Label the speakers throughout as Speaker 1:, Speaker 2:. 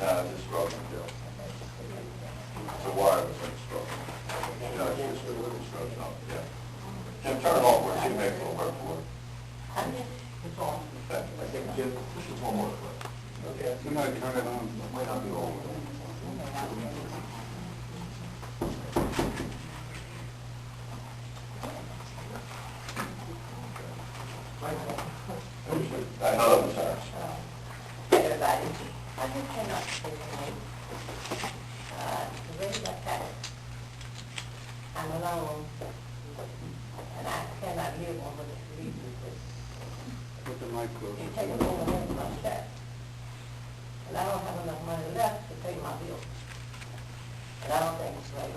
Speaker 1: It's struggling, Bill. It's a wireless thing struggling. No, it's just a little struggling up, yeah. Jim, turn it off, see if maybe it'll work for it.
Speaker 2: It's on.
Speaker 1: Okay. I think, Jim, this is one more clip.
Speaker 2: Okay.
Speaker 1: Somebody turn it on. It might not be all. Hello, sir.
Speaker 3: Everybody, I just cannot say tonight, the way that happened, I'm alone, and I cannot live on what it's reasons with.
Speaker 1: Put the mic close.
Speaker 3: You're taking over most of my staff, and I don't have enough money left to pay my bills, and I don't think it's right.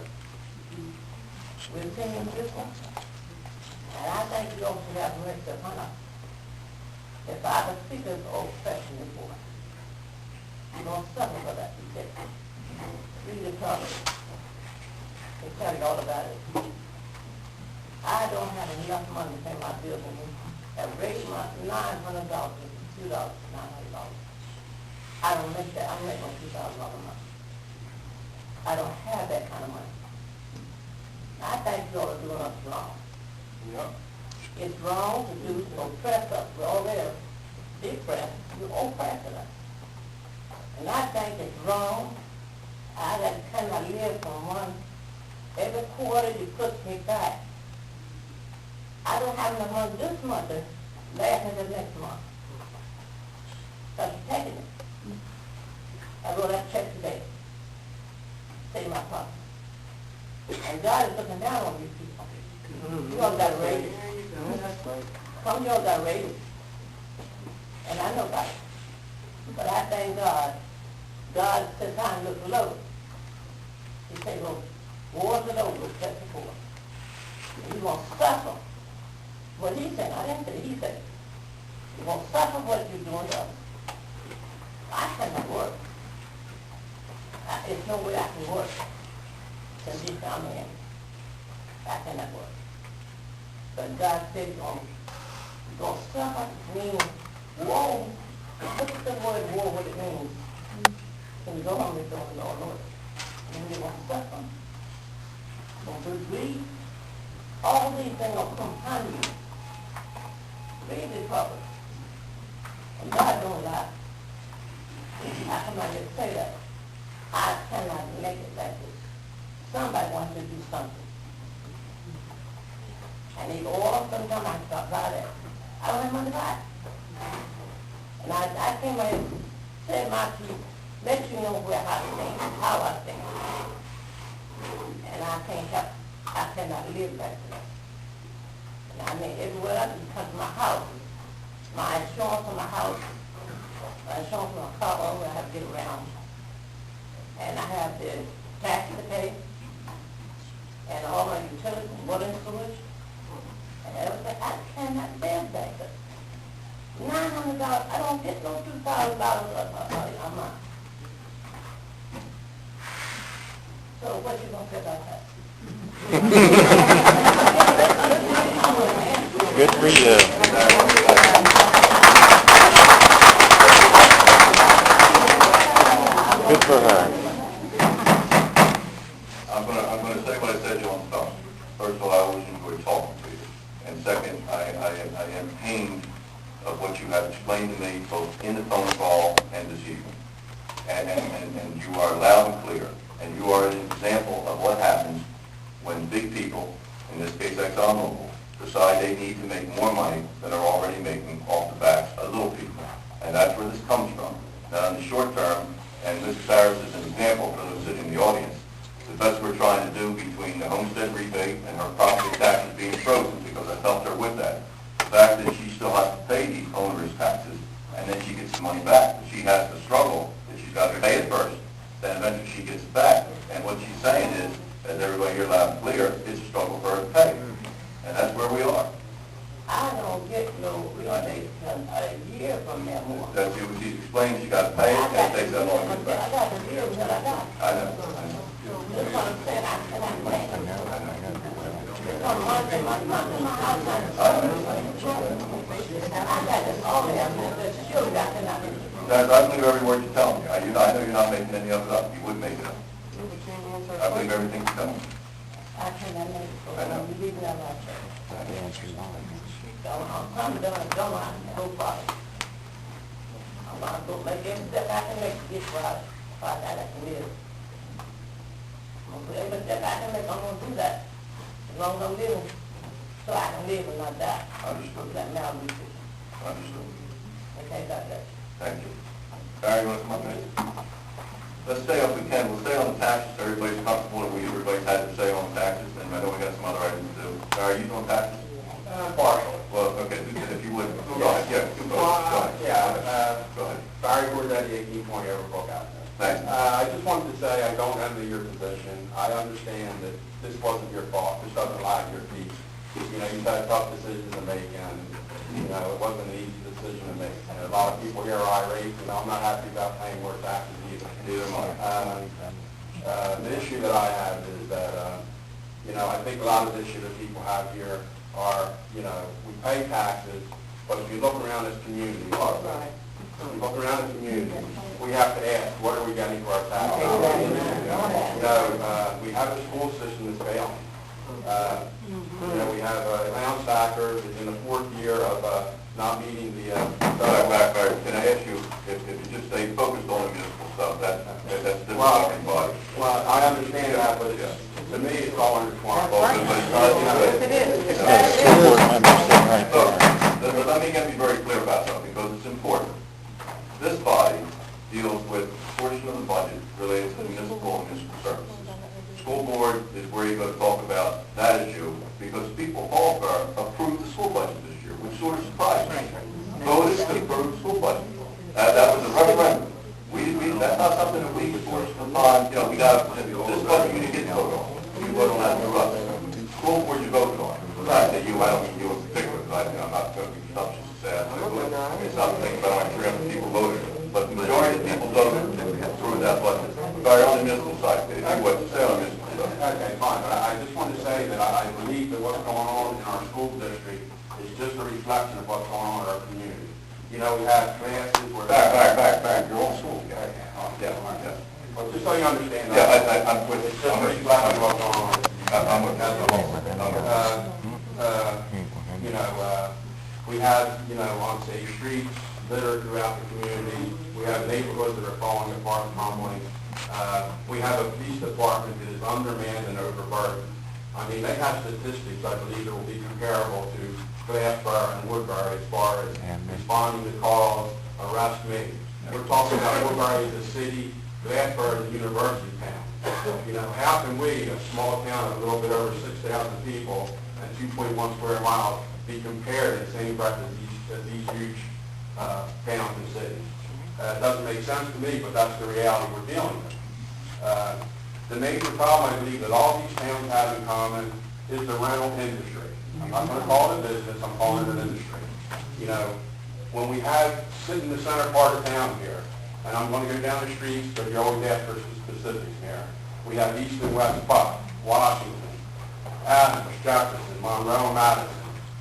Speaker 3: We're singing this one, and I think you ought to have mercy upon us. If I was speaker's old fashioned before, you're going to suffer for that, he said. Read the cover. They tell you all about it. I don't have enough money to pay my bills and have raised my $900 to $2,900. I don't make that. I'm making $2,000 a month. I don't have that kind of money. I think you ought to do us wrong.
Speaker 1: Yeah.
Speaker 3: It's wrong to do to oppress us. We're already depressed. You're oppressing us. And I think it's wrong. I cannot live from one. Every quarter you put me back. I don't have enough money this month to last into next month. Because you're taking it. I wrote that check today. Save my pocket. And God is looking down on you people. You all got to raise it. Some of y'all got raised, and I know about it. But I thank God. God says time look low. He said, well, wars are over, except the poor. You're going to suffer. What he said, I didn't say he said. You're going to suffer what you're doing to others. I cannot work. There's no way I can work. Condition I'm in. I cannot work. But God said you're going to suffer means woe. Look at the word woe, what it means. When you go home, you don't know, Lord. And you're going to suffer. You're going to grief. All these things will come upon you. Read the prophet. And God don't lie. How come I just say that? I cannot make it like this. Somebody wants to do something. And they all sometimes I stop by that. I don't have money to buy it. And I came here and said my truth, let you know where I think, how I think. And I can't help, I cannot live like that. And I mean, everywhere I come to my house, my insurance on my house, my insurance on my car, I have to get around. And I have the tax to pay, and all my utilities, water and sewage, and everything. I cannot live like that. $900, I don't get no $2,000 a month. So what you going to say about that?
Speaker 4: Good for you. Good for her.
Speaker 1: I'm going to say what I said to you on the phone. First of all, I always enjoy talking to you. And second, I am pained of what you have explained to me both in the phone call and this evening. And you are loud and clear. And you are an example of what happens when big people, in this case ExxonMobil, decide they need to make more money than they're already making off the backs of little people. And that's where this comes from. Now, in the short term, and Mrs. Harris is an example for those sitting in the audience, the best we're trying to do between the homestead rebate and her property taxes being frozen, because I've helped her with that, the fact that she still has to pay these onerous taxes, and then she gets the money back. But she has to struggle, that she's got to pay it first, then eventually she gets it back. And what she's saying is, as everybody here loud and clear, it's a struggle for her to pay. And that's where we are.
Speaker 3: I don't get no rebate a year from them more.
Speaker 1: That's what she's explaining, she got to pay it, and it takes that long to get
Speaker 3: I
Speaker 1: back.
Speaker 3: got the deal that I got.
Speaker 1: I know.
Speaker 3: That's what I'm saying, I cannot make it. Come on, my house, and I got this all there, I'm just sure I cannot make it.
Speaker 1: Guys, I believe every word you're telling me. I know you're not making any of it up. You would make it up. I believe everything's coming.
Speaker 3: I cannot make it, so
Speaker 1: I know.
Speaker 3: you leave it out like that. I'm done, don't mind the whole process. I'm gonna go make every step I can make to get where I can live. I'm gonna put every step I can make, I'm gonna do that. As long as I'm living, so I can live and not die.
Speaker 1: Understood.
Speaker 3: That malnutrition.
Speaker 1: Understood.
Speaker 3: Okay, got that.
Speaker 1: Thank you. Barry, you want to come up next? Let's stay up, we can, we'll stay on the taxes, everybody's comfortable, that everybody's had to say on the taxes, and I know we got some other items to do. Barry, you doing taxes?
Speaker 4: Partially.
Speaker 1: Well, okay, if you would, go ahead, go ahead. Go ahead.
Speaker 4: Barry Gordetti, 1820 Overbrook Avenue.
Speaker 1: Thanks.
Speaker 4: I just wanted to say I don't envy your position. I understand that this wasn't your fault. This doesn't lie at your feet. You know, you've had tough decisions to make, and, you know, it wasn't an easy decision to make. And a lot of people here are irate, and I'm not happy about paying more taxes either.
Speaker 1: Neither am I.
Speaker 4: The issue that I have is that, you know, I think a lot of the issue that people have here are, you know, we pay taxes, but if you look around this community, you look around the community, we have to ask, what are we getting for our taxes? You know, we have a school system that's failing. You know, we have Lounge Stacker is in the 4th year of not meeting the...
Speaker 1: Back. Can I ask you, if you just stay focused on the municipal stuff, that's different body.
Speaker 4: Well, I understand that, but it's, to me, it's all intertwined.
Speaker 1: Let me get me very clear about something, because it's important. This body deals with a portion of the budget related to municipal and municipal services. School board is where you're going to talk about that issue, because people all approved the school budget this year, which sort of surprised me. Voted to approve the school budget. That was a referendum. That's not something that we forced upon, you know, we got, this budget you didn't get to vote on. You vote on that through us. School board you voted on. I say you, I don't mean you in particular, because I'm not going to be presumptuous to say it's not the thing about like 300 people voted, but the majority of people voted through that budget. Sorry, on the municipal side, if you would, say on the municipal side.
Speaker 4: Okay, fine, but I just want to say that I believe that what's going on in our school district is just a reflection of what's going on in our community. You know, we have classes where...
Speaker 1: Back, you're old school guy. Yeah.
Speaker 4: Well, just so you understand
Speaker 1: Yeah,
Speaker 4: that.
Speaker 1: I'm with
Speaker 4: It's just a reflection of what's going on.
Speaker 1: I'm with
Speaker 4: You know, we have, you know, on say streets littered throughout the community. We have neighborhoods that are falling apart and crumbling. We have a police department that is undermanned and overburdened. I mean, they have statistics, I believe, that will be comparable to Glassboro and Woodbury as far as responding to calls, arrest me. We're talking about Woodbury as a city, Glassboro as a university town. You know, how can we, a small town of a little bit over 6,000 people and 2.1 square miles, be compared in the same breath as these huge towns and cities? It doesn't make sense to me, but that's the reality we're dealing with. The major problem I believe that all these towns have in common is the rental industry. I'm not going to call it a business, I'm calling it an industry. You know, when we have, sit in the center part of town here, and I'm going to go down the streets, but you always ask for some specifics here. We have East and West Puck, Washington, Adams, Jefferson, Monroe, Madison.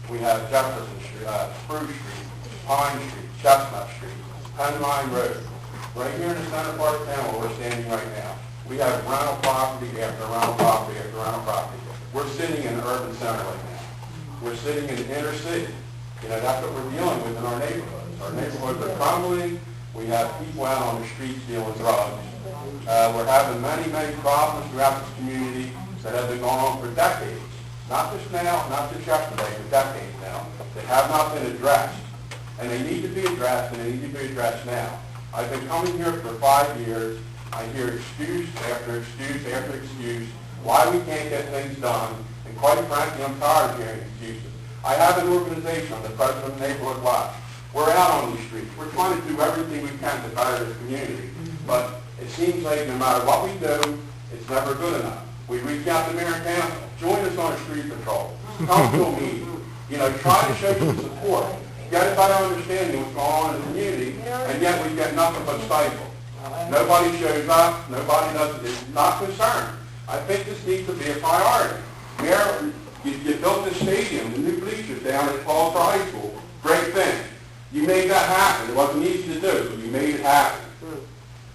Speaker 4: We have Jefferson Street, Spruce Street, Pine Street, Chestnut Street, Penn Line Road. Right here in the center part of town where we're standing right now, we have rental property after rental property after rental property. We're sitting in an urban center right now. We're sitting in the inner city. You know, that's what we're dealing with in our neighborhoods. Our neighborhoods are crumbling. We have people out on the streets dealing drugs. We're having many problems throughout this community that have been going on for decades. Not just now, not just yesterday, but decades now. They have not been addressed. And they need to be addressed, and they need to be addressed now. I've been coming here for 5 years. I hear excuse after excuse after excuse why we can't get things done. And quite frankly, I'm tired of hearing excuses. I have an organization, I'm the president of Neighborhood Watch. We're out on these streets. We're trying to do everything we can to better this community. But it seems like no matter what we do, it's never good enough. We reach out to mayor and council. Join us on a street patrol. Come to a meeting. You know, try to show some support. Get a better understanding of what's going on in the community, and yet we get nothing but stifle. Nobody shows up. Nobody is not concerned. I think this needs to be a priority. Mayor, you built this stadium, the new bleachers down at Paulsboro High School. Great thing. You made that happen. It wasn't easy to do, but you made it happen.